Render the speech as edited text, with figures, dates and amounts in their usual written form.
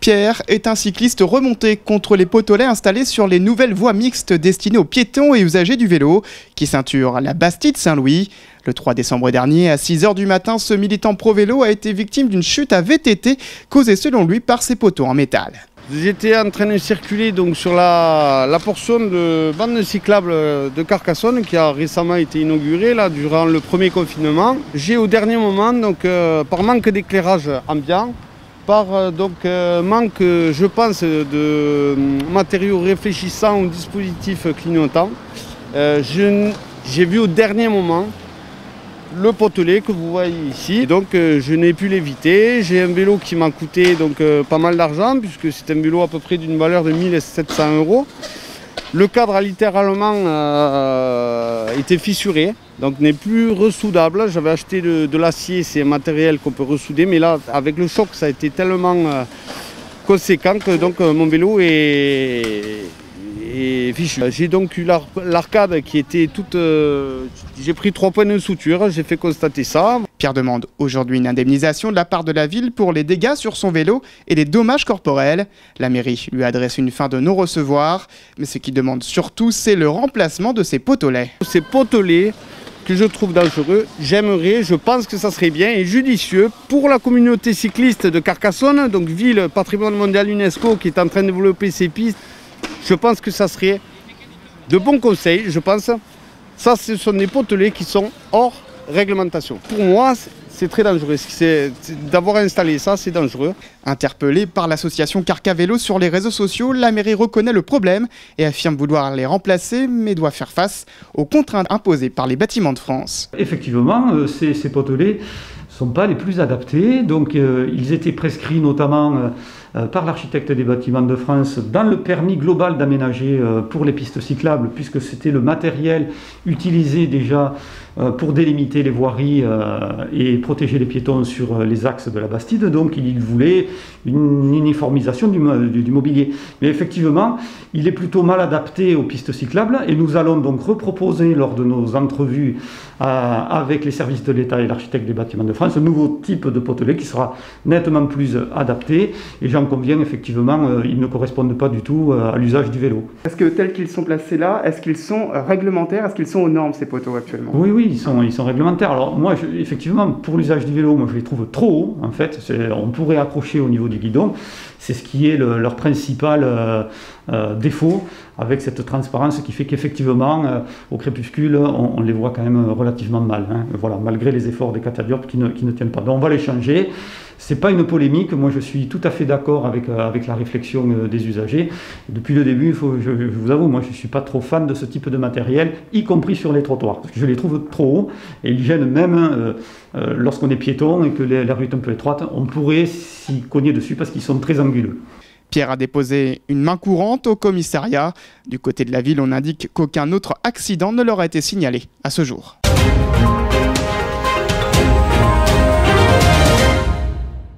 Pierre est un cycliste remonté contre les potelets installés sur les nouvelles voies mixtes destinées aux piétons et usagers du vélo qui ceinturent la Bastide-Saint-Louis. Le 3 décembre dernier, à 6 h du matin, ce militant pro-vélo a été victime d'une chute à VTT causée selon lui par ses poteaux en métal. J'étais en train de circuler donc, sur la portion de bande cyclable de Carcassonne qui a récemment été inaugurée là, durant le premier confinement. J'ai au dernier moment, donc, par manque d'éclairage ambiant, par manque, je pense, de matériaux réfléchissants ou dispositifs clignotants, j'ai vu au dernier moment le potelet que vous voyez ici. Et donc je n'ai pu l'éviter. J'ai un vélo qui m'a coûté pas mal d'argent puisque c'est un vélo à peu près d'une valeur de 1 700 €. Le cadre a littéralement été fissuré, donc n'est plus ressoudable. J'avais acheté de l'acier, c'est un matériel qu'on peut ressouder, mais là avec le choc ça a été tellement conséquent que donc, mon vélo est fichu. J'ai donc eu l'arcade qui était toute... j'ai pris 3 points de suture, j'ai fait constater ça. Pierre demande aujourd'hui une indemnisation de la part de la ville pour les dégâts sur son vélo et les dommages corporels. La mairie lui adresse une fin de non-recevoir, mais ce qu'il demande surtout, c'est le remplacement de ces potelets. Ces potelets que je trouve dangereux, je pense que ça serait bien et judicieux pour la communauté cycliste de Carcassonne, donc ville patrimoine mondial UNESCO qui est en train de développer ses pistes. Je pense que ça serait de bons conseils, je pense. Ça, ce sont des potelets qui sont hors réglementation. Pour moi, c'est très dangereux. D'avoir installé ça, c'est dangereux. Interpellée par l'association Carca Vélo sur les réseaux sociaux, la mairie reconnaît le problème et affirme vouloir les remplacer, mais doit faire face aux contraintes imposées par les Bâtiments de France. Effectivement, ces potelets ne sont pas les plus adaptés. Donc, ils étaient prescrits notamment par l'architecte des Bâtiments de France dans le permis global d'aménager pour les pistes cyclables, puisque c'était le matériel utilisé déjà pour délimiter les voiries et protéger les piétons sur les axes de la Bastide. Donc il voulait une uniformisation du mobilier. Mais effectivement, il est plutôt mal adapté aux pistes cyclables et nous allons donc reproposer lors de nos entrevues avec les services de l'État et l'architecte des Bâtiments de France un nouveau type de potelet qui sera nettement plus adapté. Et j'en conviens, effectivement, ils ne correspondent pas du tout à l'usage du vélo. Est-ce que tels qu'ils sont placés là, est-ce qu'ils sont réglementaires? Est-ce qu'ils sont aux normes ces poteaux actuellement? Oui, oui, ils sont réglementaires. Alors moi, effectivement, pour l'usage du vélo, moi je les trouve trop hauts. En fait, on pourrait accrocher au niveau du guidon. C'est ce qui est leur principal défaut, avec cette transparence qui fait qu'effectivement, au crépuscule, on les voit quand même relativement mal. Hein. Voilà, malgré les efforts des catadiopes qui ne tiennent pas. Donc on va les changer. C'est pas une polémique, moi je suis tout à fait d'accord avec la réflexion des usagers. Depuis le début, je vous avoue, moi je suis pas trop fan de ce type de matériel, y compris sur les trottoirs, parce que je les trouve trop hauts et ils gênent même lorsqu'on est piéton et que la rue est un peu étroite, on pourrait s'y cogner dessus parce qu'ils sont très anguleux. Pierre a déposé une main courante au commissariat. Du côté de la ville, on indique qu'aucun autre accident ne leur a été signalé à ce jour.